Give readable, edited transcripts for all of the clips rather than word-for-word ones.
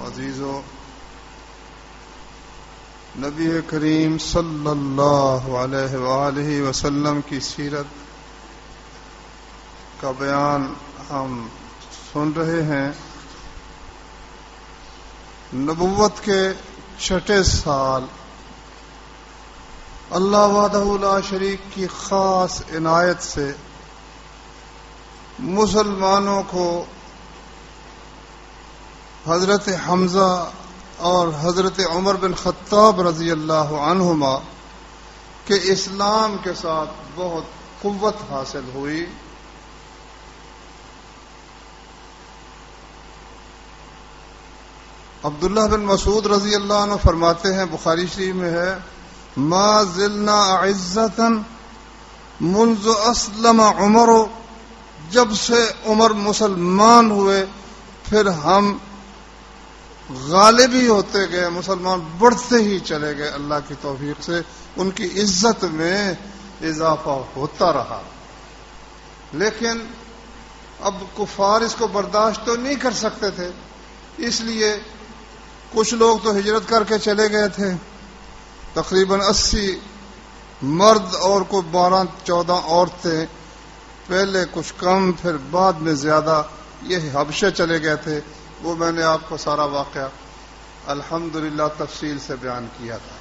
عزیزو، نبی کریم صلی اللہ علیہ وآلہ وسلم کی سیرت کا بیان ہم سن رہے ہیں۔ نبوت کے چھٹے سال اللہ وحدہ لا شریک کی خاص عنایت سے مسلمانوں کو حضرت حمزہ اور حضرت عمر بن خطاب رضی اللہ عنہما کے اسلام کے ساتھ بہت قوت حاصل ہوئی۔ عبداللہ بن مسعود رضی اللہ عنہ فرماتے ہیں، بخاری شریف میں ہے، ما زلنا عزتا منذ اسلم عمر، جب سے عمر مسلمان ہوئے پھر ہم غالب ہی ہوتے گئے، مسلمان بڑھتے ہی چلے گئے، اللہ کی توفیق سے ان کی عزت میں اضافہ ہوتا رہا۔ لیکن اب کفار اس کو برداشت تو نہیں کر سکتے تھے، اس لیے کچھ لوگ تو ہجرت کر کے چلے گئے تھے، تقریباً 80 مرد اور کوئی 12-14 عورتیں، پہلے کچھ کم پھر بعد میں زیادہ، یہ حبشے چلے گئے تھے۔ وہ میں نے آپ کو سارا واقعہ الحمدللہ تفصیل سے بیان کیا تھا۔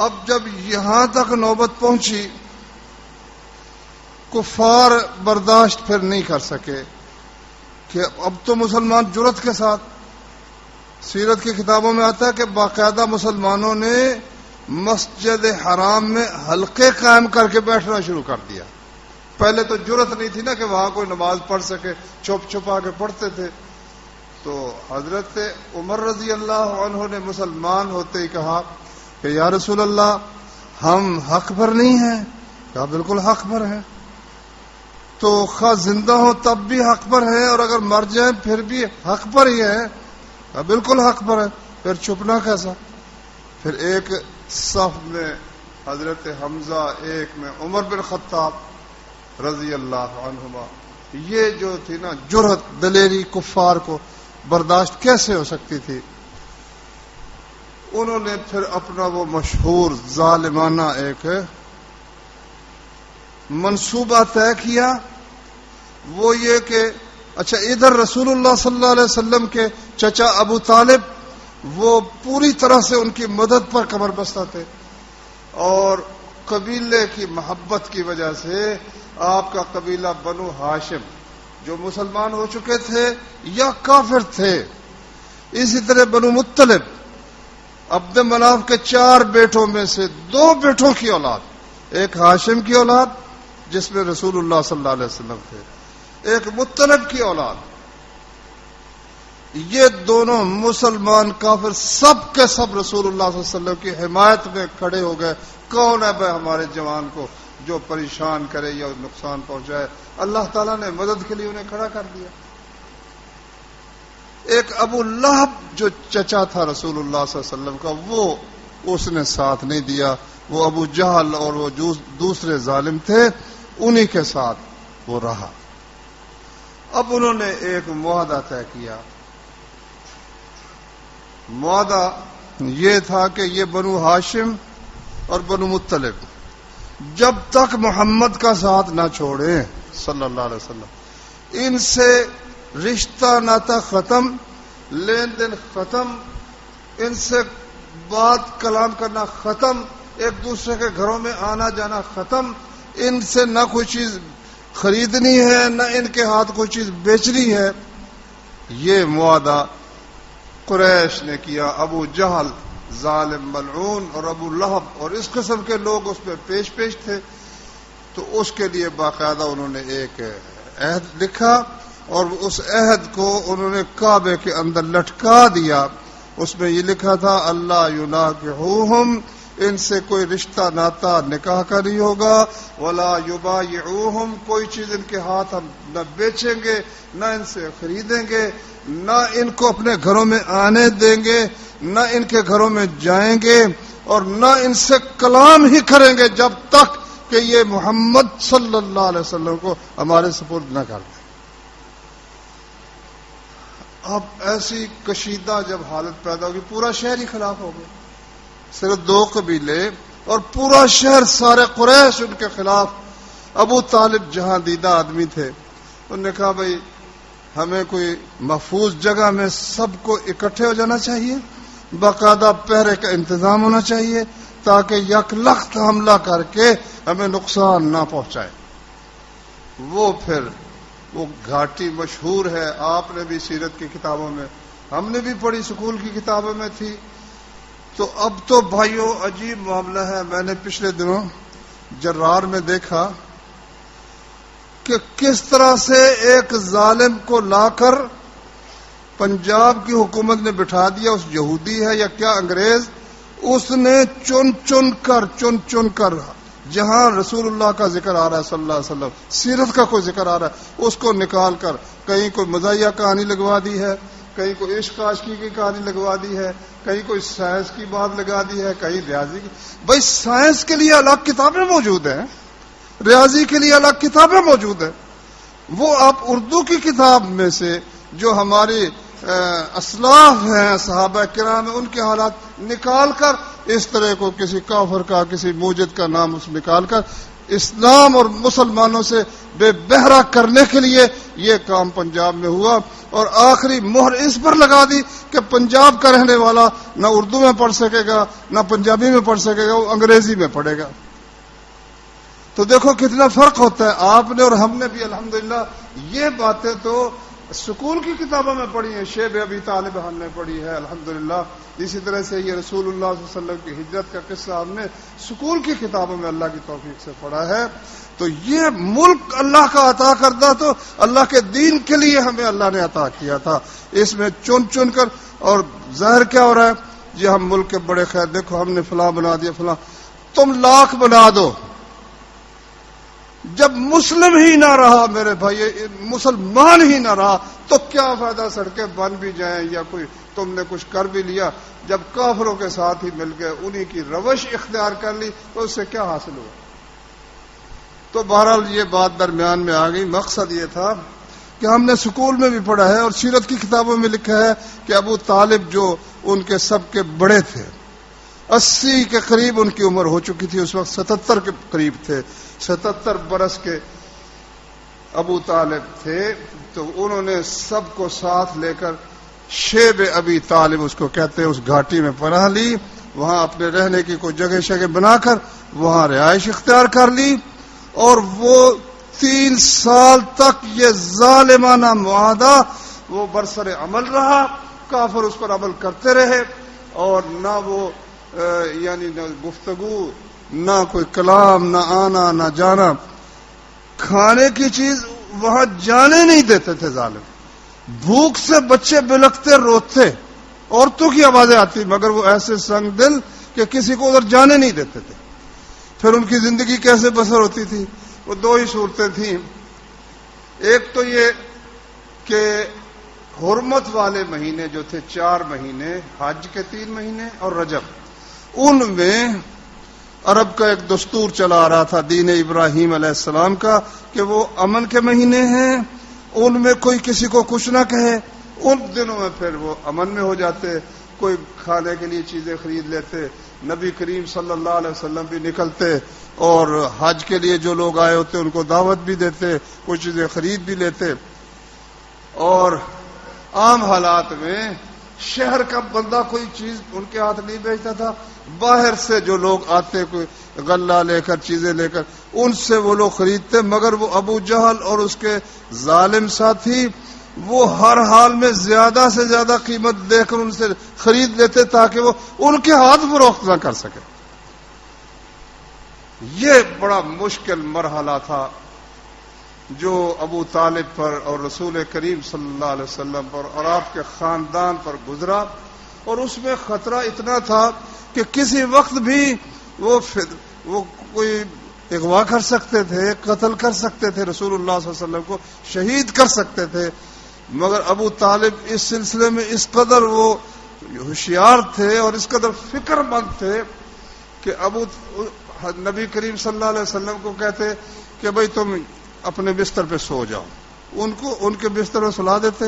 اب جب یہاں تک نوبت پہنچی، کفار برداشت پھر نہیں کر سکے کہ اب تو مسلمان جرأت کے ساتھ، سیرت کی کتابوں میں آتا ہے کہ باقاعدہ مسلمانوں نے مسجد حرام میں حلقے قائم کر کے بیٹھنا شروع کر دیا۔ پہلے تو جرأت نہیں تھی نا کہ وہاں کوئی نماز پڑھ سکے، چھپ چھپا کے پڑھتے تھے۔ تو حضرت عمر رضی اللہ عنہ نے مسلمان ہوتے ہی کہا کہ یا رسول اللہ، ہم حق پر نہیں ہیں؟ کہا بالکل حق پر ہیں۔ تو خواہ زندہ ہوں تب بھی حق پر ہیں، اور اگر مر جائیں پھر بھی حق پر ہی ہیں؟ کہا بالکل حق پر ہے، پھر چھپنا کیسا؟ پھر ایک صف میں حضرت حمزہ، ایک میں عمر بن خطاب رضی اللہ عنہما، یہ جو تھی نا جرأت، دلیری، کفار کو برداشت کیسے ہو سکتی تھی؟ انہوں نے پھر اپنا وہ مشہور ظالمانہ ایک منصوبہ طے کیا، وہ یہ کہ اچھا ادھر رسول اللہ صلی اللہ علیہ وسلم کے چچا ابو طالب، وہ پوری طرح سے ان کی مدد پر کمر بستہ تھے، اور قبیلے کی محبت کی وجہ سے آپ کا قبیلہ بنو ہاشم جو مسلمان ہو چکے تھے یا کافر تھے، اسی طرح بنو مطلب، عبد مناف کے 4 بیٹوں میں سے 2 بیٹوں کی اولاد، ایک ہاشم کی اولاد جس میں رسول اللہ صلی اللہ علیہ وسلم تھے، ایک مطلب کی اولاد، یہ دونوں مسلمان کافر سب کے سب رسول اللہ صلی اللہ علیہ وسلم کی حمایت میں کھڑے ہو گئے۔ کون ہے بھائی ہمارے جوان کو جو پریشان کرے یا نقصان پہنچائے؟ اللہ تعالیٰ نے مدد کے لیے انہیں کھڑا کر دیا۔ ایک ابو لہب جو چچا تھا رسول اللہ صلی اللہ علیہ وسلم کا، وہ اس نے ساتھ نہیں دیا، وہ ابو جہل اور وہ دوسرے ظالم تھے، انہی کے ساتھ وہ رہا۔ اب انہوں نے ایک معاہدہ طے کیا۔ معاہدہ یہ تھا کہ یہ بنو ہاشم اور بنو مطلب جب تک محمد کا ساتھ نہ چھوڑیں صلی اللہ علیہ وسلم، ان سے رشتہ ناتا ختم، لین دین ختم، ان سے بات کلام کرنا ختم، ایک دوسرے کے گھروں میں آنا جانا ختم، ان سے نہ کوئی چیز خریدنی ہے نہ ان کے ہاتھ کوئی چیز بیچنی ہے۔ یہ معاہدہ قریش نے کیا۔ ابو جہل ظالم ملعون اور ابو لہب اور اس قسم کے لوگ اس پہ پیش تھے، تو اس کے لیے باقاعدہ انہوں نے ایک عہد لکھا، اور اس عہد کو انہوں نے کعبے کے اندر لٹکا دیا۔ اس میں یہ لکھا تھا اللہ یناکحوہم، ان سے کوئی رشتہ ناتا نکاح کا نہیں ہوگا، ولا یبایعوہم، کوئی چیز ان کے ہاتھ ہم نہ بیچیں گے نہ ان سے خریدیں گے، نہ ان کو اپنے گھروں میں آنے دیں گے، نہ ان کے گھروں میں جائیں گے، اور نہ ان سے کلام ہی کریں گے جب تک کہ یہ محمد صلی اللہ علیہ وسلم کو ہمارے سپرد نہ کر دیں۔ اب ایسی کشیدہ جب حالت پیدا ہوگی، پورا شہر ہی خلاف ہو گیا، صرف 2 قبیلے اور پورا شہر، سارے قریش ان کے خلاف۔ ابو طالب جہاں دیدہ آدمی تھے، انہوں نے کہا بھائی ہمیں کوئی محفوظ جگہ میں سب کو اکٹھے ہو جانا چاہیے، باقاعدہ پہرے کا انتظام ہونا چاہیے تاکہ یکلخت حملہ کر کے ہمیں نقصان نہ پہنچائے۔ وہ گھاٹی مشہور ہے، آپ نے بھی سیرت کی کتابوں میں، ہم نے بھی پڑھی، سکول کی کتابوں میں تھی۔ تو اب تو بھائیوں عجیب معاملہ ہے، میں نے پچھلے دنوں جرار میں دیکھا کہ کس طرح سے ایک ظالم کو لا کر پنجاب کی حکومت نے بٹھا دیا، اس یہودی ہے یا کیا انگریز، اس نے چن چن کر جہاں رسول اللہ کا ذکر آ رہا ہے صلی اللہ علیہ وسلم، سیرت کا کوئی ذکر آ رہا ہے، اس کو نکال کر کہیں کوئی مزاحیہ کہانی لگوا دی ہے، کہیں کوئی عشق عاشقی کی کہانی لگوا دی ہے، کہیں کوئی سائنس کی بات لگا دی ہے، کہیں ریاضی کی۔ بھائی سائنس کے لیے الگ کتابیں موجود ہیں، ریاضی کے لیے الگ کتابیں موجود ہیں، وہ آپ اردو کی کتاب میں سے جو ہماری اسلاف ہیں صحابہ کرام ان کے حالات نکال کر اس طرح کو کسی کافر کا کسی موجد کا نام اس نکال کر اسلام اور مسلمانوں سے بے بہرا کرنے کے لیے یہ کام پنجاب میں ہوا، اور آخری مہر اس پر لگا دی کہ پنجاب کا رہنے والا نہ اردو میں پڑھ سکے گا نہ پنجابی میں پڑھ سکے گا، وہ انگریزی میں پڑھے گا۔ تو دیکھو کتنا فرق ہوتا ہے، آپ نے اور ہم نے بھی الحمدللہ یہ باتیں تو سکول کی کتابوں میں پڑھی ہیں، شیب ابی طالب ہم نے پڑھی ہے الحمدللہ، اسی طرح سے یہ رسول اللہ صلی اللہ علیہ وسلم کی ہجرت کا قصہ ہم نے سکول کی کتابوں میں اللہ کی توفیق سے پڑھا ہے۔ تو یہ ملک اللہ کا عطا کردہ، تو اللہ کے دین کے لیے ہمیں اللہ نے عطا کیا تھا، اس میں چن کر، اور ظاہر کیا ہو رہا ہے جی ہم ملک کے بڑے خیر دیکھو ہم نے فلاں بنا دیا فلاں، تم لاکھ بنا دو، جب مسلم ہی نہ رہا میرے بھائی، مسلمان ہی نہ رہا تو کیا فائدہ سڑکیں بن بھی جائیں یا کوئی تم نے کچھ کر بھی لیا، جب کافروں کے ساتھ ہی مل گئے انہی کی روش اختیار کر لی تو اس سے کیا حاصل ہوا۔ تو بہرحال یہ بات درمیان میں آ گئی، مقصد یہ تھا کہ ہم نے سکول میں بھی پڑھا ہے اور سیرت کی کتابوں میں لکھا ہے کہ ابو طالب جو ان کے سب کے بڑے تھے، 80 کے قریب ان کی عمر ہو چکی تھی، اس وقت 77 کے قریب تھے، 77 برس کے ابو طالب تھے، تو انہوں نے سب کو ساتھ لے کر شیب ابی طالب اس کو کہتے ہیں، اس گھاٹی میں پناہ لی، وہاں اپنے رہنے کی کوئی جگہ بنا کر وہاں رہائش اختیار کر لی، اور وہ 3 سال تک یہ ظالمانہ معاہدہ وہ برسر عمل رہا، کافر اس پر عمل کرتے رہے، اور نہ وہ یعنی نہ گفتگو نہ کوئی کلام نہ آنا نہ جانا، کھانے کی چیز وہاں جانے نہیں دیتے تھے ظالم، بھوک سے بچے بلکتے روتے، عورتوں کی آوازیں آتی، مگر وہ ایسے سنگ دل کہ کسی کو ادھر جانے نہیں دیتے تھے۔ پھر ان کی زندگی کیسے بسر ہوتی تھی، وہ 2 ہی صورتیں تھیں، ایک تو یہ کہ حرمت والے مہینے جو تھے 4 مہینے، حج کے 3 مہینے اور رجب، ان میں عرب کا ایک دستور چلا آ رہا تھا دین ابراہیم علیہ السلام کا کہ وہ امن کے مہینے ہیں، ان میں کوئی کسی کو کچھ نہ کہے، ان دنوں میں پھر وہ امن میں ہو جاتے، کوئی کھانے کے لیے چیزیں خرید لیتے، نبی کریم صلی اللہ علیہ وسلم بھی نکلتے اور حج کے لیے جو لوگ آئے ہوتے ان کو دعوت بھی دیتے، کچھ چیزیں خرید بھی لیتے، اور عام حالات میں شہر کا بندہ کوئی چیز ان کے ہاتھ نہیں بیچتا تھا، باہر سے جو لوگ آتے کوئی غلہ لے کر چیزیں لے کر ان سے وہ لوگ خریدتے، مگر وہ ابو جہل اور اس کے ظالم ساتھی وہ ہر حال میں زیادہ سے زیادہ قیمت دے کر ان سے خرید لیتے تاکہ وہ ان کے ہاتھ فروخت نہ کر سکے۔ یہ بڑا مشکل مرحلہ تھا جو ابو طالب پر اور رسول کریم صلی اللہ علیہ وسلم پر اور آپ کے خاندان پر گزرا، اور اس میں خطرہ اتنا تھا کہ کسی وقت بھی وہ کوئی اغوا کر سکتے تھے، قتل کر سکتے تھے، رسول اللہ صلی اللہ علیہ وسلم کو شہید کر سکتے تھے، مگر ابو طالب اس سلسلے میں اس قدر وہ ہوشیار تھے اور اس قدر فکر مند تھے کہ نبی کریم صلی اللہ علیہ وسلم کو کہتے کہ بھئی تم اپنے بستر پہ سو جاؤ، ان کے بستر پہ سلا دیتے،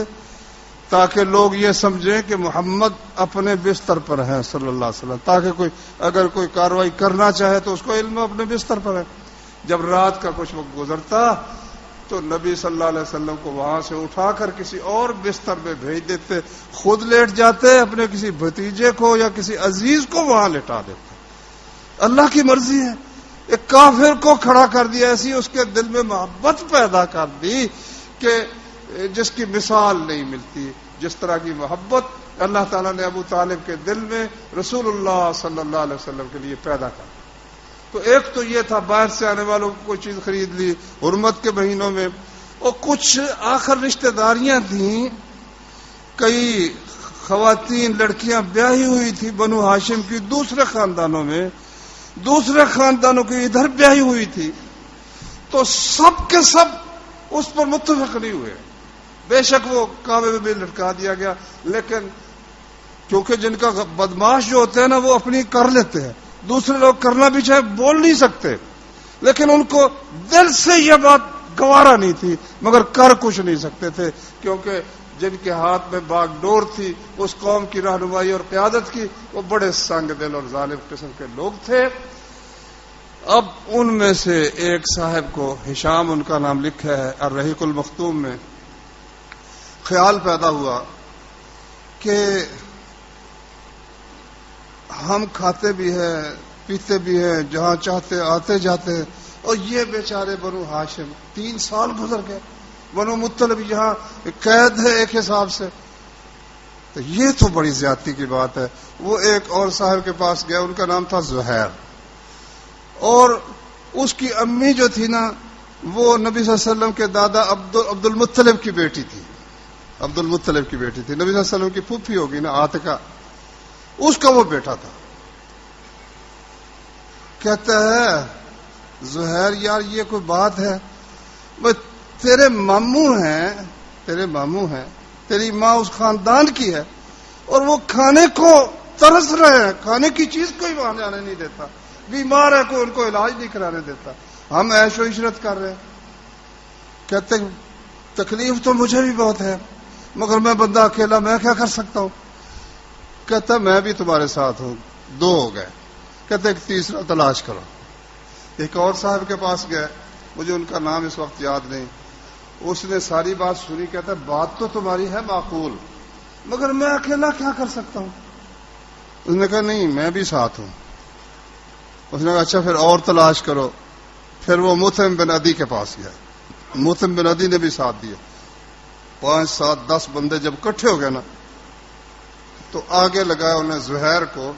تاکہ لوگ یہ سمجھیں کہ محمد اپنے بستر پر ہیں صلی اللہ علیہ وسلم، تاکہ اگر کوئی کارروائی کرنا چاہے تو اس کو علم اپنے بستر پر ہے۔ جب رات کا کچھ وقت گزرتا تو نبی صلی اللہ علیہ وسلم کو وہاں سے اٹھا کر کسی اور بستر میں بھیج دیتے، خود لیٹ جاتے، اپنے کسی بھتیجے کو یا کسی عزیز کو وہاں لٹا دیتے۔ اللہ کی مرضی ہے۔ ایک کافر کو کھڑا کر دیا، ایسی اس کے دل میں محبت پیدا کر دی کہ جس کی مثال نہیں ملتی، جس طرح کی محبت اللہ تعالیٰ نے ابو طالب کے دل میں رسول اللہ صلی اللہ علیہ وسلم کے لیے پیدا کر دی۔ تو ایک تو یہ تھا باہر سے آنے والوں کو کوئی چیز خرید لی حرمت کے مہینوں میں، اور کچھ آخر رشتہ داریاں تھیں، کئی خواتین لڑکیاں بیاہی ہوئی تھی بنو ہاشم کی دوسرے خاندانوں میں، دوسرے خاندانوں کی ادھر بیاہی ہوئی تھی، تو سب کے سب اس پر متفق نہیں ہوئے۔ بے شک وہ کعبے میں بھی لٹکا دیا گیا، لیکن کیونکہ جن کا بدماش جو ہوتے ہیں نا وہ اپنی کر لیتے ہیں، دوسرے لوگ کرنا بھی چاہے بول نہیں سکتے، لیکن ان کو دل سے یہ بات گوارا نہیں تھی، مگر کر کچھ نہیں سکتے تھے، کیونکہ جن کے ہاتھ میں باغ ڈور تھی اس قوم کی رہنمائی اور قیادت کی، وہ بڑے سنگ دل اور ظالم قسم کے لوگ تھے۔ اب ان میں سے ایک صاحب کو، ہشام ان کا نام لکھا ہے الرحیق المختوم میں، خیال پیدا ہوا کہ ہم کھاتے بھی ہیں پیتے بھی ہیں، جہاں چاہتے آتے جاتے ہیں، اور یہ بیچارے بنو ہاشم 3 سال گزر گئے، بنو مطلب یہاں قید ہے ایک حساب سے، تو یہ تو بڑی زیادتی کی بات ہے۔ وہ ایک اور صاحب کے پاس گیا، ان کا نام تھا زہیر، اور اس کی امی جو تھی نا وہ نبی صلی اللہ علیہ وسلم کے دادا عبد المطلب کی بیٹی تھی، عبد المطلب کی بیٹی تھی، نبی صلی اللہ علیہ وسلم کی پھوپھی ہوگی نا عاتقہ، اس کا وہ بیٹا تھا۔ کہتا ہے زہیر یار یہ کوئی بات ہے، تیرے ماموں ہیں، تیری ماں اس خاندان کی ہے، اور وہ کھانے کو ترس رہے ہیں، کھانے کی چیز کوئی وہاں جانے نہیں دیتا، بیمار ہے کوئی ان کو علاج نہیں کرانے دیتا، ہم عیش و عشرت کر رہے ہیں۔ کہتے تکلیف تو مجھے بھی بہت ہے، مگر میں بندہ اکیلا، میں کیا کر سکتا ہوں؟ کہتا میں بھی تمہارے ساتھ ہوں، 2 ہو گئے۔ کہتے ایک تیسرا تلاش کرو۔ ایک اور صاحب کے پاس گئے، مجھے ان کا نام اس وقت یاد نہیں، اس نے ساری بات سنی، کہتا بات تو تمہاری ہے معقول، مگر میں اکیلا کیا کر سکتا ہوں؟ اس نے کہا نہیں میں بھی ساتھ ہوں۔ اس نے کہا اچھا پھر اور تلاش کرو۔ پھر وہ مطعم بن عدی کے پاس گیا، مطعم بن عدی نے بھی ساتھ دیا، 5 7 10 بندے جب اکٹھے ہو گئے نا تو آگے لگایا انہیں زہیر کو،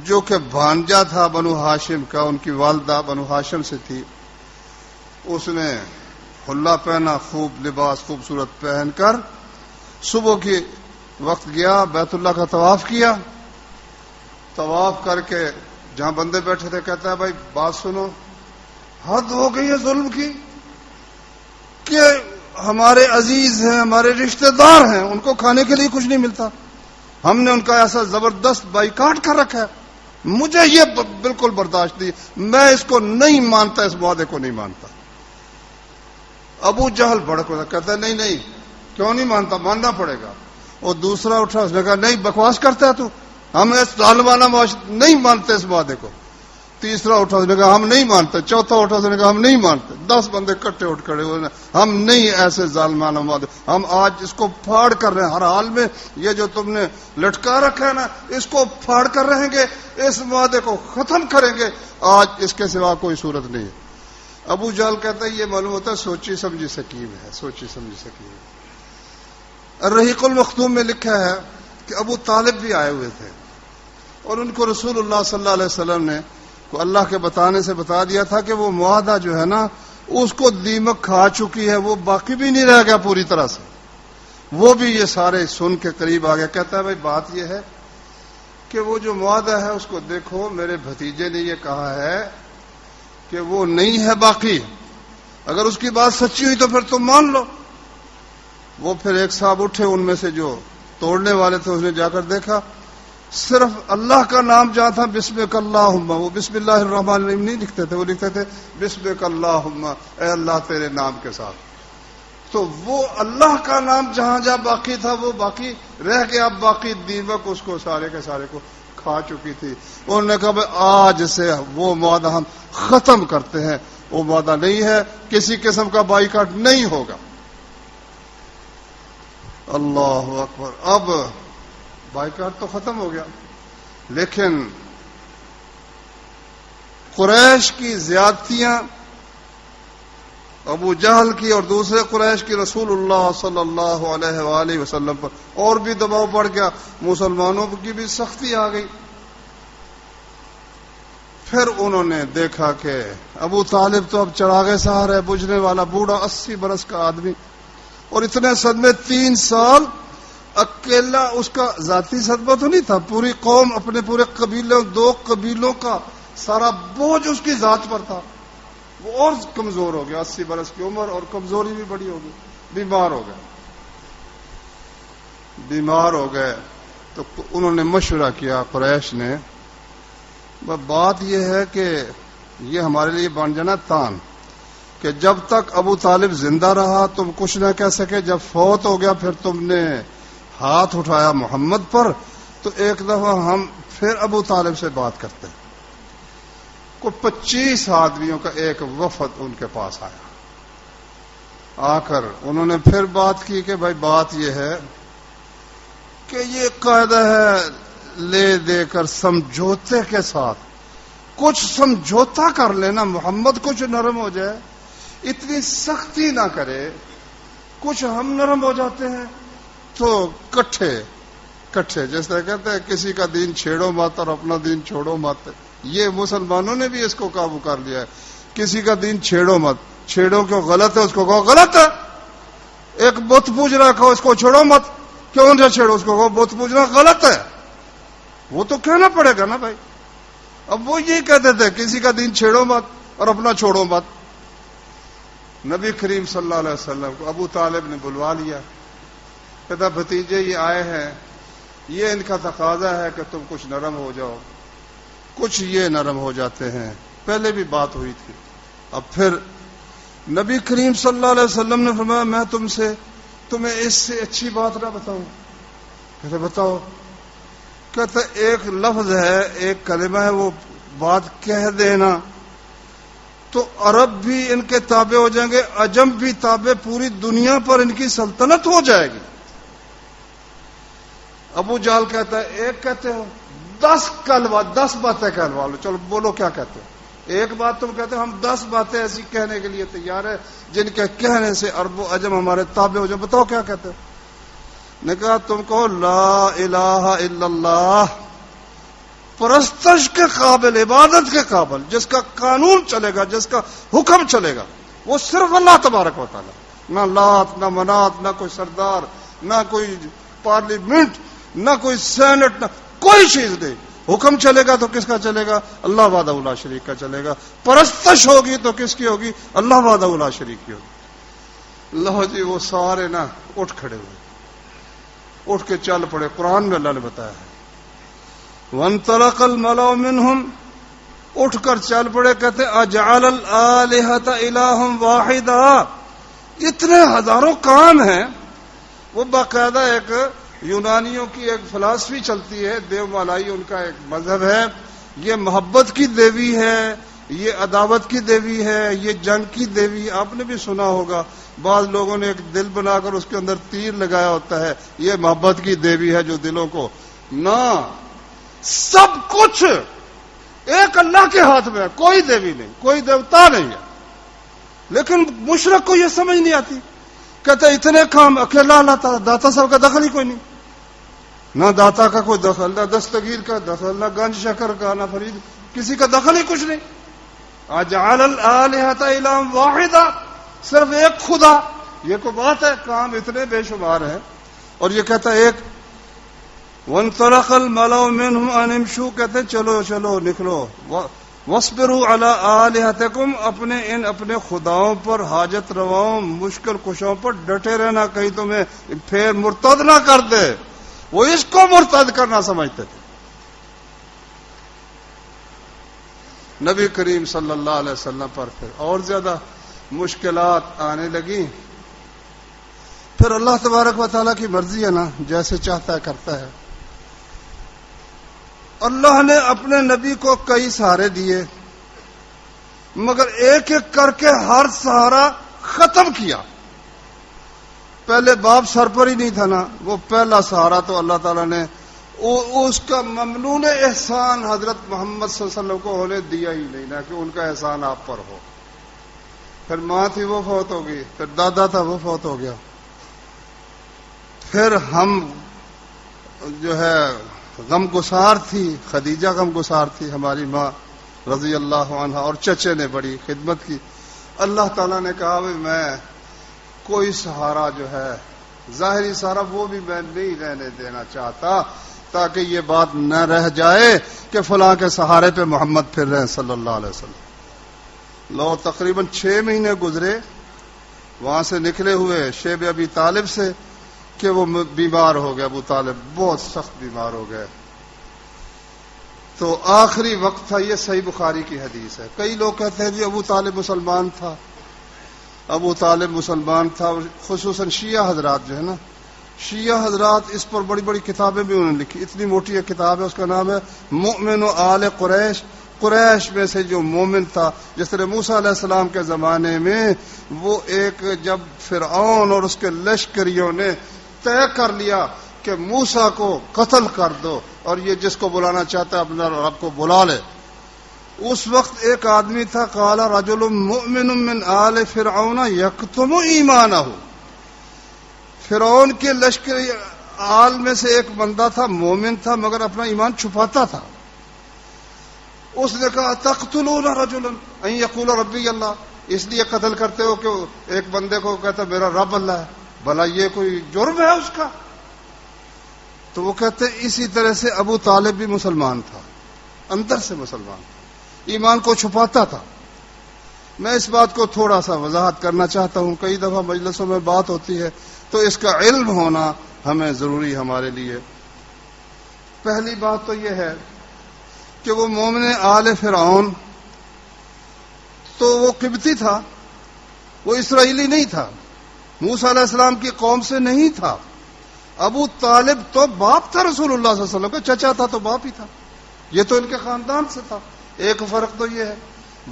جو کہ بھانجا تھا بنو ہاشم کا، ان کی والدہ بنو ہاشم سے تھی۔ اس نے حلہ پہنا، خوب لباس خوبصورت پہن کر صبح کی وقت گیا، بیت اللہ کا طواف کیا، طواف کر کے جہاں بندے بیٹھے تھے کہتا ہے بھائی بات سنو، حد ہو گئی ہے ظلم کی کہ ہمارے عزیز ہیں، ہمارے رشتہ دار ہیں، ان کو کھانے کے لیے کچھ نہیں ملتا، ہم نے ان کا ایسا زبردست بائیکاٹ کر رکھا ہے، مجھے یہ بالکل برداشت نہیں، میں اس کو نہیں مانتا، اس معاہدے کو نہیں مانتا۔ ابو جہل بھڑک ہوتا، کہتا ہے نہیں کیوں نہیں مانتا، ماننا پڑے گا۔ اور دوسرا اٹھا، اس نے کہا نہیں بکواس کرتا ہے تو، ہم اس ظالمانہ نہیں مانتے اس معاہدے کو۔ تیسرا اٹھا، اس نے کہا ہم نہیں مانتے۔ چوتھا اٹھا، اس نے کہا ہم نہیں مانتے۔ 10 بندے کٹے اٹھ کھڑے ہوئے، ہم نہیں ایسے ظالمانہ معاہدے، ہم آج اس کو پھاڑ کر رہے ہیں، ہر حال میں یہ جو تم نے لٹکا رکھا ہے نا اس کو پھاڑ کر رہیں گے، اس معاہدے کو ختم کریں گے، آج اس کے سوا کوئی صورت نہیں ہے۔ ابو جہل کہتا ہے یہ معلوم ہوتا ہے سوچی سمجھی سکیم ہے، سوچی سمجھی سکیم ہے۔ الرحیق المختوم میں لکھا ہے کہ ابو طالب بھی آئے ہوئے تھے، اور ان کو رسول اللہ صلی اللہ علیہ وسلم نے کو اللہ کے بتانے سے بتا دیا تھا کہ وہ معاہدہ جو ہے نا اس کو دیمک کھا چکی ہے، وہ باقی بھی نہیں رہ گیا پوری طرح سے۔ وہ بھی یہ سارے سن کے قریب آ گیا، کہتا ہے بھائی بات یہ ہے کہ وہ جو معاہدہ ہے اس کو دیکھو، میرے بھتیجے نے یہ کہا ہے کہ وہ نہیں ہے باقی، اگر اس کی بات سچی ہوئی تو پھر تم مان لو۔ وہ پھر ایک صاحب اٹھے ان میں سے جو توڑنے والے تھے، اس نے جا کر دیکھا صرف اللہ کا نام جہاں تھا بسمک اللہم، وہ بسم اللہ الرحمن الرحیم نہیں لکھتے تھے، وہ لکھتے تھے بسمک اللہم، اے اللہ تیرے نام کے ساتھ۔ تو وہ اللہ کا نام جہاں جہاں باقی تھا وہ باقی رہ گیا، اب باقی دیمک اس کو سارے کے سارے کو کھا چکی تھی۔ انہوں نے کہا بھائی آج سے وہ معاہدہ ہم ختم کرتے ہیں، وہ معاہدہ نہیں ہے، کسی قسم کا بائیکاٹ نہیں ہوگا۔ اللہ اکبر، اب بائیکاٹ تو ختم ہو گیا، لیکن قریش کی زیادتیاں، ابو جہل کی اور دوسرے قریش کی رسول اللہ صلی اللہ علیہ وآلہ وسلم پر اور بھی دباؤ بڑھ گیا، مسلمانوں کی بھی سختی آ گئی۔ پھر انہوں نے دیکھا کہ ابو طالب تو اب چراغ سحر ہے، بجھنے والا بوڑھا 80 برس کا آدمی، اور اتنے صدمے 3 سال اکیلا، اس کا ذاتی صدمہ تو نہیں تھا، پوری قوم، اپنے پورے قبیلوں، 2 قبیلوں کا سارا بوجھ اس کی ذات پر تھا۔ وہ اور کمزور ہو گیا، 80 برس کی عمر، اور کمزوری بھی بڑی ہو گئی، بیمار ہو گئے۔ تو انہوں نے مشورہ کیا، قریش نے، بات یہ ہے کہ یہ ہمارے لیے بن جانا تان کہ جب تک ابو طالب زندہ رہا تم کچھ نہ کہہ سکے، جب فوت ہو گیا پھر تم نے ہاتھ اٹھایا محمد پر، تو ایک دفعہ ہم پھر ابو طالب سے بات کرتے ہیں۔ کو 25 آدمیوں کا ایک وفد ان کے پاس آیا، آ کر انہوں نے پھر بات کی کہ بھائی بات یہ ہے کہ یہ قاعدہ ہے لے دے کر سمجھوتے کے ساتھ، کچھ سمجھوتا کر لینا، محمد کچھ نرم ہو جائے، اتنی سختی نہ کرے، کچھ ہم نرم ہو جاتے ہیں تو کٹھے جس طرح کہتے ہیں کسی کا دین چھیڑو مت اور اپنا دین چھوڑو مت، یہ مسلمانوں نے بھی اس کو قابو کر لیا ہے، کسی کا دین چھیڑو مت، چھیڑو کیوں، غلط ہے اس کو کہو غلط ہے، ایک بت پوج رہا کہو اس کو چھوڑو مت، کیوں نہ چھیڑو اس کو کہو بت پوجنا غلط ہے، وہ تو کہنا پڑے گا نا بھائی۔ اب وہ یہی کہتے تھے کسی کا دین چھیڑو مت اور اپنا چھوڑو مت۔ نبی کریم صلی اللہ علیہ وسلم کو ابو طالب نے بلوا لیا، کہتا بھتیجے یہ آئے ہیں، یہ ان کا تقاضا ہے کہ تم کچھ نرم ہو جاؤ، کچھ یہ نرم ہو جاتے ہیں، پہلے بھی بات ہوئی تھی۔ اب پھر نبی کریم صلی اللہ علیہ وسلم نے فرمایا میں تمہیں اس سے اچھی بات نہ بتاؤں؟ کہتے بتاؤ۔ کہتے ایک لفظ ہے، ایک کلمہ ہے، وہ بات کہہ دینا تو عرب بھی ان کے تابع ہو جائیں گے، عجم بھی تابع، پوری دنیا پر ان کی سلطنت ہو جائے گی۔ ابو جہل کہتا ہے ایک کہتے ہو، 10 باتیں کہلوا لو، چلو بولو کیا کہتے ہو؟ ایک بات تم کہتے ہو، ہم 10 باتیں ایسی کہنے کے لیے تیار ہے جن کے کہنے سے عرب و عجم ہمارے تابع ہو جائے، بتاؤ کیا کہتے ہو؟ نے کہا تم کہو لا الہ الا اللہ، پرستش کے قابل، عبادت کے قابل، جس کا قانون چلے گا، جس کا حکم چلے گا، وہ صرف اللہ تبارک و تعالی، نہ لات نہ منات، نہ کوئی سردار، نہ کوئی پارلیمنٹ، نہ کوئی سینٹ، نہ کوئی چیز نہیں۔ حکم چلے گا تو کس کا چلے گا؟ اللہ وحدہ لا شریک کا چلے گا۔ پرستش ہوگی تو کس کی ہوگی؟ اللہ وحدہ لا شریک کی ہوگی۔ اللہ جی وہ سارے نا اٹھ کھڑے ہوئے، اٹھ کے چل پڑے۔ قرآن میں اللہ نے بتایا ہے وَانْطَلَقَ الْمَلَأُ مِنْهُمْ، اٹھ کر چل پڑے، کہتے اَجْعَلَ الْآلِهَةَ إِلَٰهًا وَاحِدًا، اتنے ہزاروں کام ہیں۔ وہ باقاعدہ ایک یونانیوں کی ایک فلسفی چلتی ہے، دیو مالائی ان کا ایک مذہب ہے، یہ محبت کی دیوی ہے، یہ عداوت کی دیوی ہے، یہ جنگ کی دیوی۔ آپ نے بھی سنا ہوگا بعض لوگوں نے ایک دل بنا کر اس کے اندر تیر لگایا ہوتا ہے، یہ محبت کی دیوی ہے جو دلوں کو، نہ سب کچھ ایک اللہ کے ہاتھ میں ہے، کوئی دیوی نہیں، کوئی دیوتا نہیں ہے۔ لیکن مشرک کو یہ سمجھ نہیں آتی، کہتے اتنے کام اکیلا اللہ تعالیٰ، داتا صاحب کا دخل ہی کوئی نہیں، نہ داتا کا کوئی دخل، نہ دستگیر کا دخل، نہ گنج شکر کا، نہ فرید، کسی کا دخل ہی کچھ نہیں۔ اجعل الآلہۃ الہا واحدا، صرف ایک خدا، یہ کوئی بات ہے؟ کام اتنے بے شمار ہیں۔ اور یہ کہتا ہے ایک وَانْطَلَقَ الْمَلَأُ مِنْهُمْ أَنِ امْشُوا، کہتے چلو نکلو، وَاصْبِرُوا عَلَىٰ آلِهَتِكُمْ، اپنے خداؤں پر، حاجت رواؤں، مشکل کشاؤں پر ڈٹے رہنا، کہیں تمہیں پھر مرتد نہ کر دے۔ وہ اس کو مرتد کرنا سمجھتے تھے۔ نبی کریم صلی اللہ علیہ وسلم پر پھر اور زیادہ مشکلات آنے لگیں۔ پھر اللہ تبارک و تعالیٰ کی مرضی ہے نا، جیسے چاہتا ہے کرتا ہے۔ اللہ نے اپنے نبی کو کئی سہارے دیے، مگر ایک ایک کر کے ہر سہارا ختم کیا۔ پہلے باپ سر پر ہی نہیں تھا نا، وہ پہلا سہارا تو اللہ تعالیٰ نے اس کا ممنون احسان حضرت محمد صلی اللہ علیہ وسلم کو ہونے دیا ہی نہیں نا، کہ ان کا احسان آپ پر ہو۔ پھر ماں تھی وہ فوت ہو گئی، پھر دادا تھا وہ فوت ہو گیا، پھر ہم جو ہے غم گسار تھی، خدیجہ غم گسار تھی ہماری ماں رضی اللہ عنہا، اور چچے نے بڑی خدمت کی۔ اللہ تعالیٰ نے کہا میں کوئی سہارا جو ہے ظاہری سہارا وہ بھی میں نہیں رہنے دینا چاہتا، تاکہ یہ بات نہ رہ جائے کہ فلاں کے سہارے پہ محمد پھر رہے ہیں صلی اللہ علیہ وسلم۔ لو تقریباً 6 مہینے گزرے وہاں سے نکلے ہوئے شیب ابی طالب سے کہ وہ بیمار ہو گئے، ابو طالب بہت سخت بیمار ہو گئے۔ تو آخری وقت تھا، یہ صحیح بخاری کی حدیث ہے۔ کئی لوگ کہتے ہیں جی ابو طالب مسلمان تھا، ابو طالب مسلمان تھا، خصوصاً شیعہ حضرات جو ہے نا، شیعہ حضرات اس پر بڑی بڑی کتابیں بھی انہوں نے لکھی۔ اتنی موٹی ایک کتاب ہے، اس کا نام ہے مؤمن و آل قریش۔ قریش میں سے جو مومن تھا، جس طرح موسیٰ علیہ السلام کے زمانے میں وہ ایک جب فرعون اور اس کے لشکریوں نے طے کر لیا کہ موسیٰ کو قتل کر دو اور یہ جس کو بلانا چاہتا ہے اپنا رب کو بلا لے، اس وقت ایک آدمی تھا، قال رجل مؤمن من آل فرعون یکتم ایمانہ، فرعون کے لشکری آل میں سے ایک بندہ تھا، مومن تھا مگر اپنا ایمان چھپاتا تھا۔ اس نے کہا تقتلون رجلا ان یقول ربی اللہ، اس لیے قتل کرتے ہو کہ ایک بندے کو کہتا میرا رب اللہ ہے، بھلا یہ کوئی جرم ہے اس کا؟ تو وہ کہتے اسی طرح سے ابو طالب بھی مسلمان تھا، اندر سے مسلمان تھا، ایمان کو چھپاتا تھا۔ میں اس بات کو تھوڑا سا وضاحت کرنا چاہتا ہوں، کئی دفعہ مجلسوں میں بات ہوتی ہے تو اس کا علم ہونا ہمیں ضروری ہمارے لیے۔ پہلی بات تو یہ ہے کہ وہ مومن آل فرعون تو وہ قبطی تھا، وہ اسرائیلی نہیں تھا، موسیٰ علیہ السلام کی قوم سے نہیں تھا۔ ابو طالب تو باپ تھا رسول اللہ صلی اللہ علیہ وسلم کا، چچا تھا تو باپ ہی تھا، یہ تو ان کے خاندان سے تھا۔ ایک فرق تو یہ ہے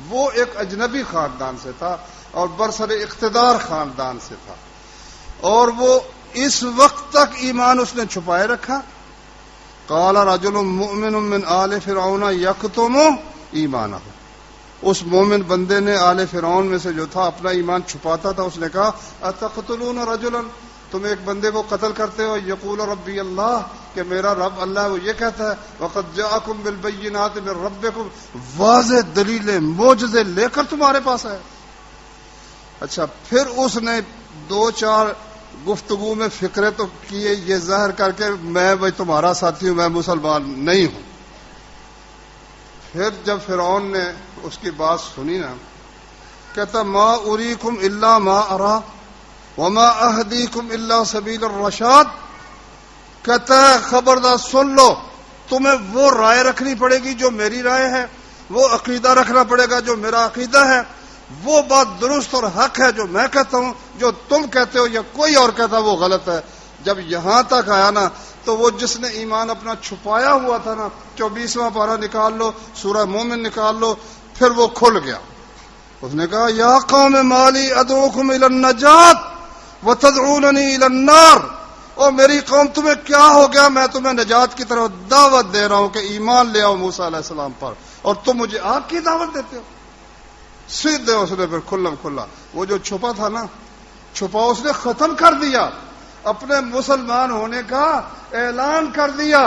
وہ ایک اجنبی خاندان سے تھا اور برسر اقتدار خاندان سے تھا، اور وہ اس وقت تک ایمان اس نے چھپائے رکھا۔ قال رجل مؤمن من آل فرعون یکتم ایمانہ، اس مومن بندے نے آل فرعون میں سے جو تھا اپنا ایمان چھپاتا تھا، اس نے کہا اتقتلون رجلا، تم ایک بندے کو قتل کرتے ہو، یقول ربی اللہ، کہ میرا رب اللہ ہے، وہ یہ کہتا ہے وقد جاءکم بالبینات من ربکم، واضح دلیلیں معجزے لے کر تمہارے پاس ہے۔ اچھا، پھر اس نے 2-4 گفتگو میں فکرے تو کیے، یہ ظاہر کر کے میں بھائی تمہارا ساتھی ہوں، میں مسلمان نہیں ہوں۔ پھر جب فرعون نے اس کی بات سنی نا، کہتا ما اریکم الا ما ارا وما اہدیکم الا سبیل الرشاد، کہتا ہے خبردار سن لو، تمہیں وہ رائے رکھنی پڑے گی جو میری رائے ہے، وہ عقیدہ رکھنا پڑے گا جو میرا عقیدہ ہے، وہ بات درست اور حق ہے جو میں کہتا ہوں، جو تم کہتے ہو یا کوئی اور کہتا وہ غلط ہے۔ جب یہاں تک آیا نا تو وہ جس نے ایمان اپنا چھپایا ہوا تھا نا، 24واں پارہ نکال لو، سورہ مومن نکال لو، پھر وہ کھل گیا۔ اس نے کہا یا قوم مالی ادعوکم الی النجات وتدعوننی الی النار، اور میری قوم تمہیں کیا ہو گیا، میں تمہیں نجات کی طرف دعوت دے رہا ہوں کہ ایمان لے آؤ موسیٰ علیہ السلام پر، اور تم مجھے آگ کی دعوت دیتے ہو۔ سیدھے اس نے پھر کھلم کھلا وہ جو چھپا تھا نا، چھپا اس نے ختم کر دیا، اپنے مسلمان ہونے کا اعلان کر دیا۔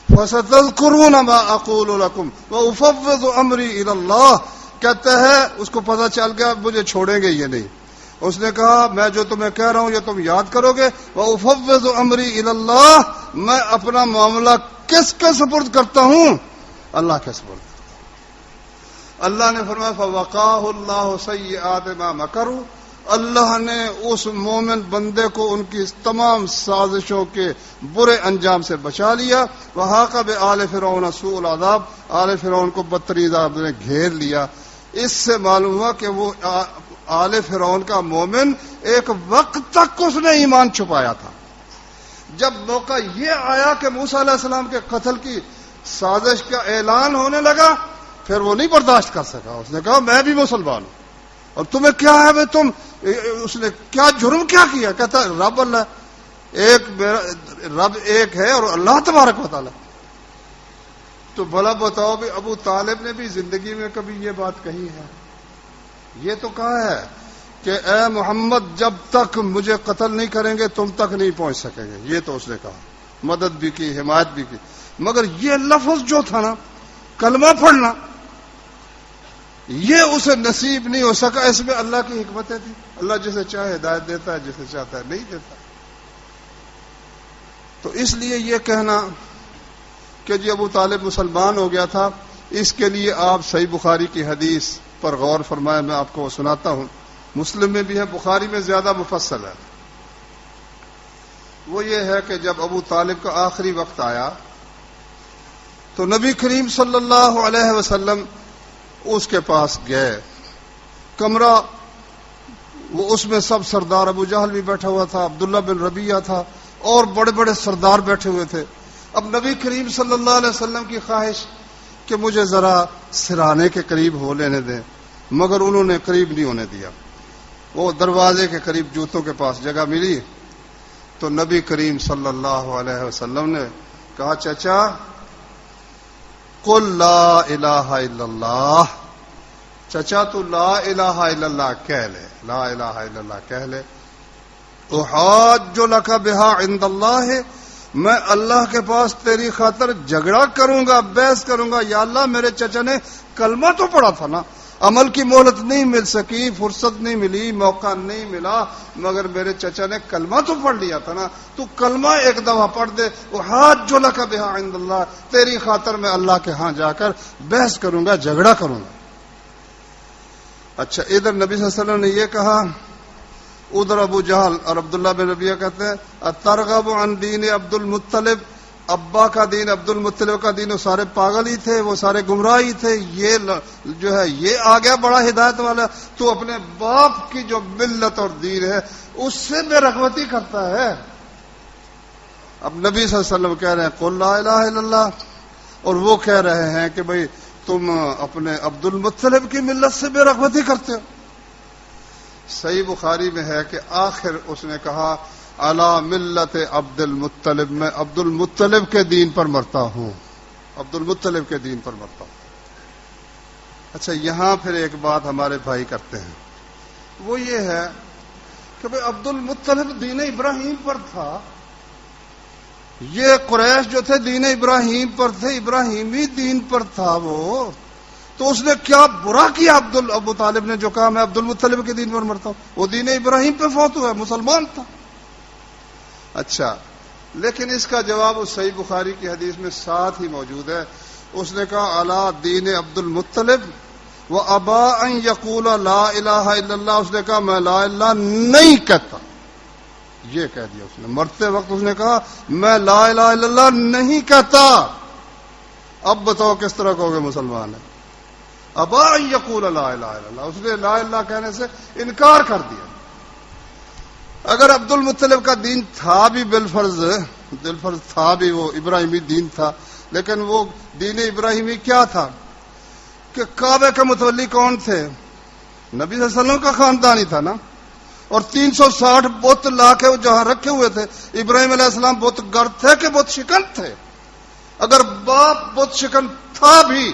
فَسَتَذْكُرُونَ مَا أَقُولُ لَكُمْ وَأُفَوِّضُ أَمْرِي إِلَى اللَّهِ، کہتے ہیں اس کو پتہ چل گیا مجھے چھوڑیں گے یہ نہیں۔ اس نے کہا میں جو تمہیں کہہ رہا ہوں یہ تم یاد کرو گے، وَأُفَوِّضُ أَمْرِي إِلَى اللَّهِ، میں اپنا معاملہ کس کے سپرد کرتا ہوں؟ اللہ کے سپرد۔ اللہ نے فرمایا فَوَقَاهُ اللَّهُ سَيِّئَاتِ مَا مَكَرُوا، اللہ نے اس مومن بندے کو ان کی تمام سازشوں کے برے انجام سے بچا لیا۔ وَحَاقَ بِآلِ فِرْعَوْنَ سُوءُ الْعَذَابِ، آل فرعون کو بدترین عذاب نے گھیر لیا۔ اس سے معلوم ہوا کہ وہ آل فرعون کا مومن ایک وقت تک اس نے ایمان چھپایا تھا. جب موقع یہ آیا کہ موسیٰ علیہ السلام کے قتل کی سازش کا اعلان ہونے لگا پھر وہ نہیں برداشت کر سکا. اس نے کہا میں بھی مسلمان ہوں اور تمہیں کیا ہے بھائی تم. اس نے کیا جرم کیا کیا؟ کہتا رب اللہ رب ایک ہے اور اللہ تبارک و تعالی. تو بھلا بتاؤ بھی ابو طالب نے بھی زندگی میں کبھی یہ بات کہی ہے؟ یہ تو کہا ہے کہ اے محمد جب تک مجھے قتل نہیں کریں گے تم تک نہیں پہنچ سکیں گے. یہ تو اس نے کہا, مدد بھی کی, حمایت بھی کی. مگر یہ لفظ جو تھا نا کلمہ پڑھنا یہ اسے نصیب نہیں ہو سکا. اس میں اللہ کی حکمتیں تھی. اللہ جسے چاہے ہدایت دیتا ہے, جسے چاہتا ہے نہیں دیتا. تو اس لیے یہ کہنا کہ جی ابو طالب مسلمان ہو گیا تھا, اس کے لیے آپ صحیح بخاری کی حدیث پر غور فرمائیں. میں آپ کو وہ سناتا ہوں. مسلم میں بھی ہے, بخاری میں زیادہ مفصل ہے. وہ یہ ہے کہ جب ابو طالب کا آخری وقت آیا تو نبی کریم صلی اللہ علیہ وسلم اس کے پاس گئے. کمرہ وہ اس میں سب سردار, ابو جہل بھی بیٹھا ہوا تھا, عبداللہ بن ربیعہ تھا اور بڑے بڑے سردار بیٹھے ہوئے تھے. اب نبی کریم صلی اللہ علیہ وسلم کی خواہش کہ مجھے ذرا سرانے کے قریب ہو لینے دیں, مگر انہوں نے قریب نہیں ہونے دیا. وہ دروازے کے قریب جوتوں کے پاس جگہ ملی تو نبی کریم صلی اللہ علیہ وسلم نے کہا چچا قل لا الہ الا اللہ. چچا تو لا الہ الا اللہ کہہ لے, لا الہ الا اللہ کہہ لے. احاج لک بہا عند اللہ, میں اللہ کے پاس تیری خاطر جھگڑا کروں گا, بحث کروں گا. یا اللہ میرے چچا نے کلمہ تو پڑھا تھا نا, عمل کی مہلت نہیں مل سکی, فرصت نہیں ملی, موقع نہیں ملا, مگر میرے چچا نے کلمہ تو پڑھ لیا تھا نا. تو کلمہ ایک دفعہ پڑھ دے. احاج لک بہا عند اللہ, تیری خاطر میں اللہ کے ہاں جا کر بحث کروں گا, جھگڑا کروں گا. اچھا ادھر نبی صلی اللہ علیہ وسلم نے یہ کہا, ادھر ابو جہل اور عبداللہ بن ربیعہ کہتے ہیں ترغب عن دین عبد المطلب, ابا کا دین عبد المطلب کا دین, وہ سارے پاگل ہی تھے, وہ سارے گمراہ ہی تھے. یہ جو ہے یہ آ گیا بڑا ہدایت والا, تو اپنے باپ کی جو ملت اور دین ہے اس سے بے رغبتی کرتا ہے. اب نبی صلی اللہ علیہ وسلم کہہ رہے ہیں قل لا الہ الا اللہ, اور وہ کہہ رہے ہیں کہ بھئی تم اپنے عبد المطلب کی ملت سے بے رغبتی کرتے ہو. صحیح بخاری میں ہے کہ آخر اس نے کہا علی ملت عبد المطلب, میں عبد المطلب کے دین پر مرتا ہوں, عبد المطلب کے دین پر مرتا ہوں. اچھا یہاں پھر ایک بات ہمارے بھائی کرتے ہیں, وہ یہ ہے کہ بھئی عبد المطلب دین ابراہیم پر تھا, یہ قریش جو تھے دین ابراہیم پر تھے, ابراہیمی دین پر تھا وہ, تو اس نے کیا برا کیا ابو طالب نے جو کہا میں عبد المطلب کے دین پر مرتا ہوں؟ وہ دین ابراہیم پہ فوت ہوا ہے, مسلمان تھا. اچھا لیکن اس کا جواب اس صحیح بخاری کی حدیث میں ساتھ ہی موجود ہے. اس نے کہا علی دین عبد المطلب و ابا ان یقول لا الہ الا اللہ, اس نے کہا میں لا الہ نہیں کہتا. یہ کہہ دیا اس نے, مرتے وقت اس نے کہا میں لا الہ الا اللہ نہیں کہتا. اب بتاؤ کس طرح کہو گے مسلمان ہے؟ ابا ان یقول لا الہ الا اللہ, اس نے لا الہ کہنے سے انکار کر دیا. اگر عبد المطلب کا دین تھا بھی بالفرض تھا بھی, وہ ابراہیمی دین تھا, لیکن وہ دین ابراہیمی کیا تھا کہ کعبے کے متولی کون تھے؟ نبی صلی اللہ علیہ وسلم کا خاندانی تھا نا, اور 360 بت لا کے جہاں رکھے ہوئے تھے. ابراہیم علیہ السلام بت گر تھے کہ بت شکن تھے؟ اگر باپ بت شکن تھا بھی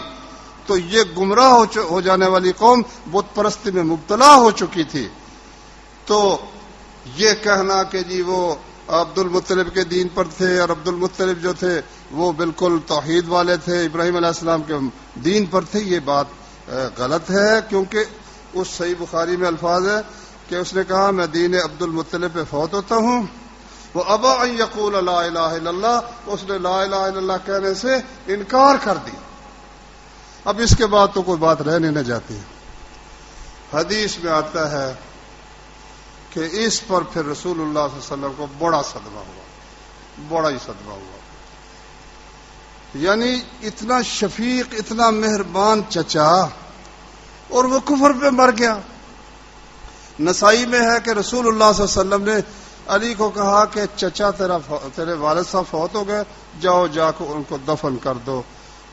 تو یہ گمراہ ہو جانے والی قوم بت پرستی میں مبتلا ہو چکی تھی. تو یہ کہنا کہ جی وہ عبد المطلب کے دین پر تھے, اور عبد المطلب جو تھے وہ بالکل توحید والے تھے, ابراہیم علیہ السلام کے دین پر تھے, یہ بات غلط ہے. کیونکہ اس صحیح بخاری میں الفاظ ہے کہ اس نے کہا میں دین عبد المطلب پہ فوت ہوتا ہوں. وہ ابا ان یقول لا الہ الا اللہ, اس نے لا الہ الا اللہ کہنے سے انکار کر دیا. اب اس کے بعد تو کوئی بات رہنے نہ جاتی. حدیث میں آتا ہے کہ اس پر پھر رسول اللہ صلی اللہ علیہ وسلم کو بڑا صدمہ ہوا, بڑا ہی صدمہ ہوا. یعنی اتنا شفیق, اتنا مہربان چچا, اور وہ کفر پہ مر گیا. نسائی میں ہے کہ رسول اللہ صلی اللہ علیہ وسلم نے علی کو کہا کہ چچا تیرے والد صاحب فوت ہو گئے، جاؤ جا کے ان کو دفن کر دو.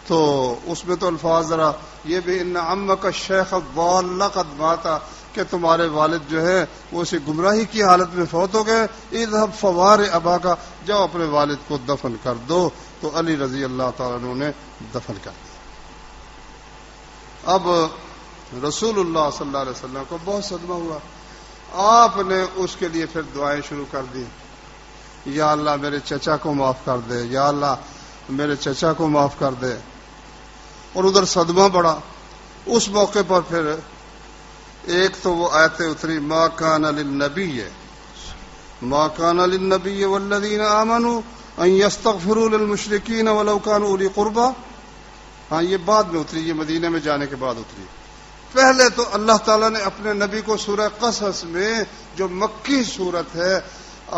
تو اس میں تو الفاظ ذرا یہ بھی ان عمک الشیخ الضال قد مات، کہ تمہارے والد جو ہے وہ اسی گمراہی کی حالت میں فوت ہو گئے. اذهب فوار اباکا، جاؤ اپنے والد کو دفن کر دو. تو علی رضی اللہ تعالیٰ عنہ نے دفن کر دیا. اب رسول اللہ صلی اللہ علیہ وسلم کو بہت صدمہ ہوا. آپ نے اس کے لیے پھر دعائیں شروع کر دی، یا اللہ میرے چچا کو معاف کر دے، یا اللہ میرے چچا کو معاف کر دے. اور ادھر صدمہ بڑا. اس موقع پر پھر ایک تو وہ آیتیں اتری ما کان للنبی والذین آمنوا ان یستغفروا للمشرکین ولو کانوا اولی قربا. ہاں یہ بعد میں اتری، یہ مدینے میں جانے کے بعد اتری. پہلے تو اللہ تعالیٰ نے اپنے نبی کو سورہ قصص میں جو مکی صورت ہے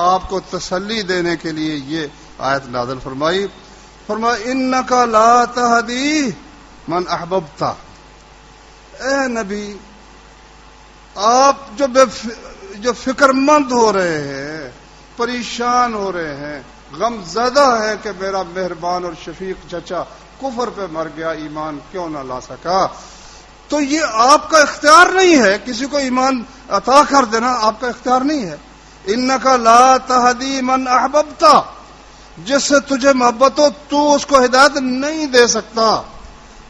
آپ کو تسلی دینے کے لیے یہ آیت نازل فرمائی. فرمایا انک لا تہدی من احببت. اے نبی آپ جو فکر مند ہو رہے ہیں، پریشان ہو رہے ہیں، غم زدہ ہے کہ میرا مہربان اور شفیق چچا کفر پہ مر گیا، ایمان کیوں نہ لا سکا، تو یہ آپ کا اختیار نہیں ہے. کسی کو ایمان عطا کر دینا آپ کا اختیار نہیں ہے. انک لا تہدی من احببت، جس سے تجھے محبت ہو تو اس کو ہدایت نہیں دے سکتا.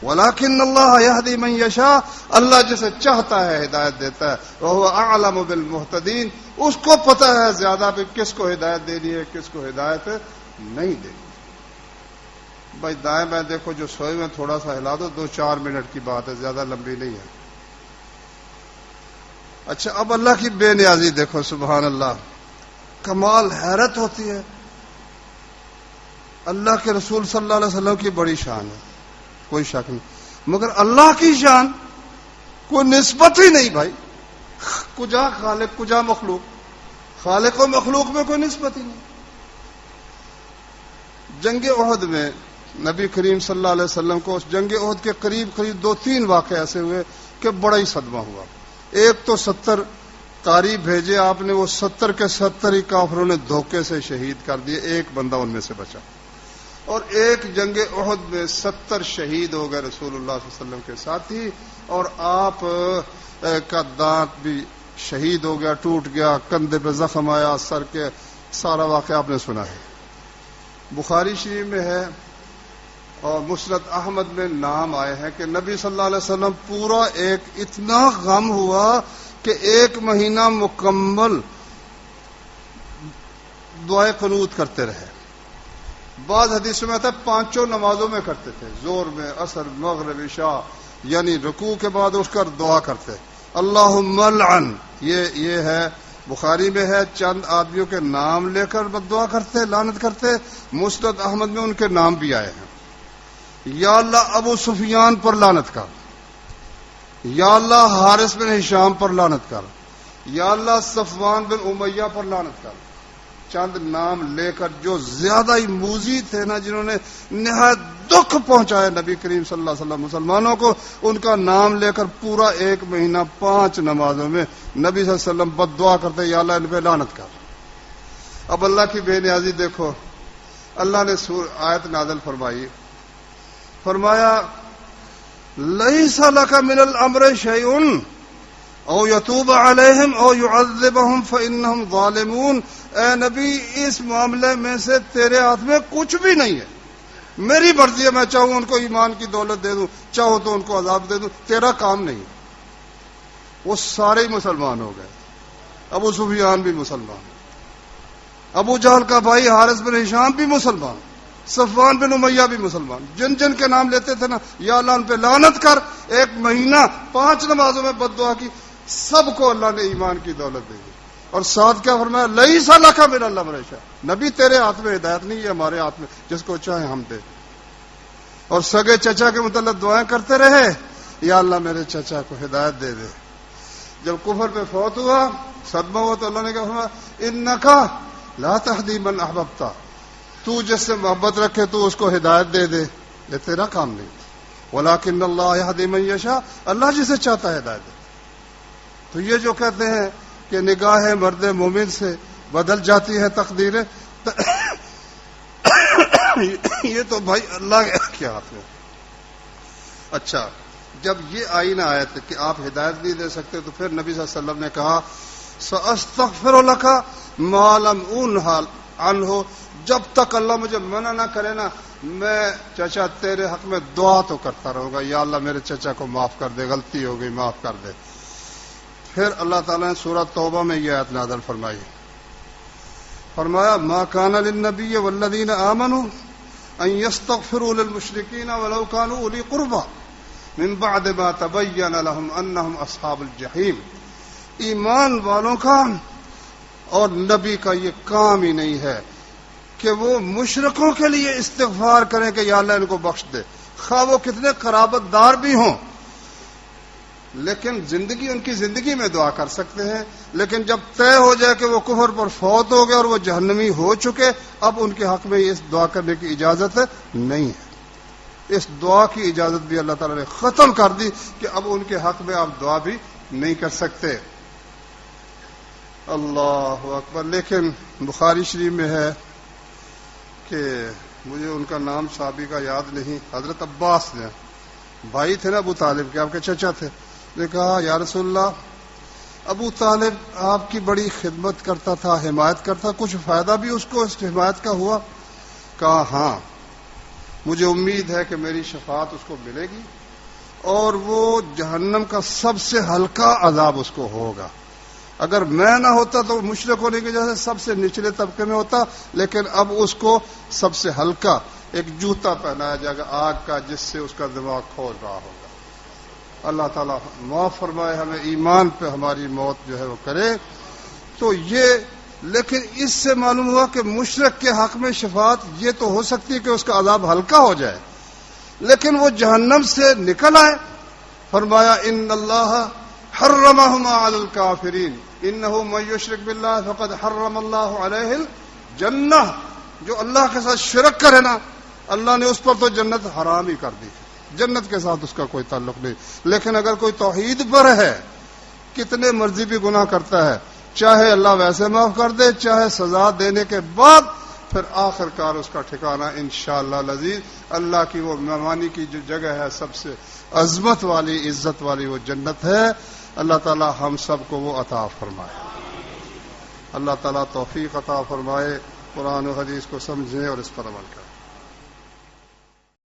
ولیکن اللہ یہدی من یشاء، اللہ جسے چاہتا ہے ہدایت دیتا ہے. وہو اعلم بالمہتدین، اس کو پتہ ہے زیادہ پہ کس کو ہدایت دینی ہے کس کو ہدایت نہیں دینی. بھائی دائیں بائیں دیکھو، جو سوئے میں تھوڑا سا ہلا دو، 2-4 منٹ کی بات ہے، زیادہ لمبی نہیں ہے. اچھا اب اللہ کی بے نیازی دیکھو، سبحان اللہ، کمال حیرت ہوتی ہے. اللہ کے رسول صلی اللہ علیہ وسلم کی بڑی شان ہے، کوئی شک نہیں، مگر اللہ کی شان کوئی نسبت ہی نہیں. بھائی کجا خالق کجا مخلوق، خالق و مخلوق میں کوئی نسبت ہی نہیں. جنگ احد میں نبی کریم صلی اللہ علیہ وسلم کو اس جنگ احد کے قریب 2-3 واقعے ایسے ہوئے کہ بڑا ہی صدمہ ہوا. ایک تو 70 قاری بھیجے آپ نے، وہ 70 کے 70 ہی کافروں نے دھوکے سے شہید کر دیے، ایک بندہ ان میں سے بچا. اور ایک جنگ احد میں 70 شہید ہو گئے رسول اللہ صلی اللہ علیہ وسلم کے ساتھی، اور آپ کا دانت بھی شہید ہو گیا، ٹوٹ گیا، کندھے پہ زخم آیا، سر کے، سارا واقعہ آپ نے سنا ہے. بخاری شریف میں ہے اور مسند احمد میں نام آئے ہیں کہ نبی صلی اللہ علیہ وسلم پورا اتنا غم ہوا کہ 1 مہینہ مکمل دعائے قنوت کرتے رہے. بعض حدیثوں میں آتا ہے 5 نمازوں میں کرتے تھے، ظہر میں، عصر، مغرب، عشاء، یعنی رکوع کے بعد اٹھ کر دعا کرتے. اللہم لعن، یہ ہے بخاری میں ہے، چند آدمیوں کے نام لے کر بددعا کرتے، لعنت کرتے. مسند احمد میں ان کے نام بھی آئے ہیں. یا اللہ ابو سفیان پر لعنت کر، یا اللہ حارث بن ہشام پر لعنت کر، یا اللہ صفوان بن امیہ پر لعنت کر. چند نام لے کر جو زیادہ ہی موذی تھے نا، جنہوں نے نہایت دکھ پہنچایا نبی کریم صلی اللہ علیہ وسلم مسلمانوں کو، ان کا نام لے کر پورا 1 مہینہ 5 نمازوں میں نبی صلی اللہ علیہ وسلم بد دعا کرتے، یا اللہ ان پہ لعنت کر. اب اللہ کی بے نیازی دیکھو، اللہ نے آیت نازل فرمائی، فرمایا لیس لک من الامر شیء او یتوب علیہم او یعذبہم فانہم ظالمون. اے نبی اس معاملے میں سے تیرے ہاتھ میں کچھ بھی نہیں ہے، میری مرضی ہے، میں چاہوں ان کو ایمان کی دولت دے دوں، چاہوں تو ان کو عذاب دے دوں، تیرا کام نہیں. وہ سارے ہی مسلمان ہو گئے. ابو سفیان بھی مسلمان، ابو جہل کا بھائی حارث بن ہشام بھی مسلمان، صفوان بن امیہ بھی مسلمان. جن جن کے نام لیتے تھے نا، یا اللہ ان پہ لعنت کر، 1 مہینہ 5 نمازوں میں بد دعا کی، سب کو اللہ نے ایمان کی دولت دے دی. اور ساتھ کیا فرمایا، لیس لک من الامر شیء، نبی تیرے ہاتھ میں ہدایت نہیں ہے، ہمارے ہاتھ میں، جس کو چاہے ہم دے. اور سگے چچا کے متعلق دعائیں کرتے رہے، یا اللہ میرے چچا کو ہدایت دے دے. جب کفر پہ فوت ہوا، صدمہ ہوا، تو اللہ نے کیا فرمایا، انک لا تہدی من احببت، تو جس سے محبت رکھے تو اس کو ہدایت دے دے، یہ تیرا کام نہیں. ولیکن اللہ یہدی من یشاء، اللہ جسے چاہتا ہے ہدایت دے. تو یہ جو کہتے ہیں کہ نگاہ مرد مومن سے بدل جاتی ہے تقدیریں، یہ تو بھائی اللہ کے ہاتھ میں۔ اچھا، جب یہ آئی نا آیت کہ آپ ہدایت نہیں دے سکتے، تو پھر نبی صلی اللہ علیہ وسلم نے کہا سأستغفر لک ما لم انہ عنہ، جب تک اللہ مجھے منع نہ کرے نا، میں چچا تیرے حق میں دعا تو کرتا رہوں گا، یا اللہ میرے چچا کو معاف کر دے، غلطی ہو گئی معاف کر دے۔ پھر اللہ تعالیٰ نے سورہ توبہ میں یہ آیت نازل فرمائی، فرمایا ما کان للنبی والذین آمنوا ان یستغفروا للمشرکین ولو کانوا اولی قربی من بعد ما تبین لهم انہم اصحاب الجحیم۔ ایمان والوں کا اور نبی کا یہ کام ہی نہیں ہے کہ وہ مشرکوں کے لیے استغفار کریں کہ یا اللہ ان کو بخش دے، خواہ وہ کتنے قرابت دار بھی ہوں، لیکن زندگی ان کی زندگی میں دعا کر سکتے ہیں، لیکن جب طے ہو جائے کہ وہ کفر پر فوت ہو گئے اور وہ جہنمی ہو چکے، اب ان کے حق میں اس دعا کرنے کی اجازت نہیں ہے۔ اس دعا کی اجازت بھی اللہ تعالیٰ نے ختم کر دی کہ اب ان کے حق میں آپ دعا بھی نہیں کر سکتے۔ اللہ اکبر۔ لیکن بخاری شریف میں ہے کہ مجھے ان کا نام صحابی کا یاد نہیں، حضرت عباس نے، بھائی تھے نا ابو طالب کے، آپ کے چچا تھے، نے کہا یا رسول اللہ ابو طالب آپ کی بڑی خدمت کرتا تھا، حمایت کرتا، کچھ فائدہ بھی اس کو اس حمایت کا ہوا؟ کہا ہاں، مجھے امید ہے کہ میری شفاعت اس کو ملے گی اور وہ جہنم کا سب سے ہلکا عذاب اس کو ہوگا۔ اگر میں نہ ہوتا تو مشرک ہونے کی وجہ سے سب سے نچلے طبقے میں ہوتا، لیکن اب اس کو سب سے ہلکا ایک جوتا پہنایا جائے گا آگ کا، جس سے اس کا دماغ کھول رہا ہوگا۔ اللہ تعالیٰ معاف فرمائے، ہمیں ایمان پہ ہماری موت جو ہے وہ کرے۔ تو یہ، لیکن اس سے معلوم ہوا کہ مشرک کے حق میں شفاعت یہ تو ہو سکتی ہے کہ اس کا عذاب ہلکا ہو جائے، لیکن وہ جہنم سے نکل آئے۔ فرمایا ان اللہ حرمہما علی الکافرین انہ من یشرک باللہ فقد حرم اللہ علیہ الجنہ، جو اللہ کے ساتھ شرک کرے نا، اللہ نے اس پر تو جنت حرام ہی کر دی، جنت کے ساتھ اس کا کوئی تعلق نہیں۔ لیکن اگر کوئی توحید پر ہے، کتنے مرضی بھی گناہ کرتا ہے، چاہے اللہ ویسے معاف کر دے، چاہے سزا دینے کے بعد، پھر آخر کار اس کا ٹھکانہ انشاءاللہ العزیز اللہ کی وہ مہمانی کی جو جگہ ہے، سب سے عظمت والی، عزت والی وہ جنت ہے۔ اللہ تعالی ہم سب کو وہ عطا فرمائے، اللہ تعالی توفیق عطا فرمائے، قرآن و حدیث کو سمجھیں اور اس پر عمل کریں۔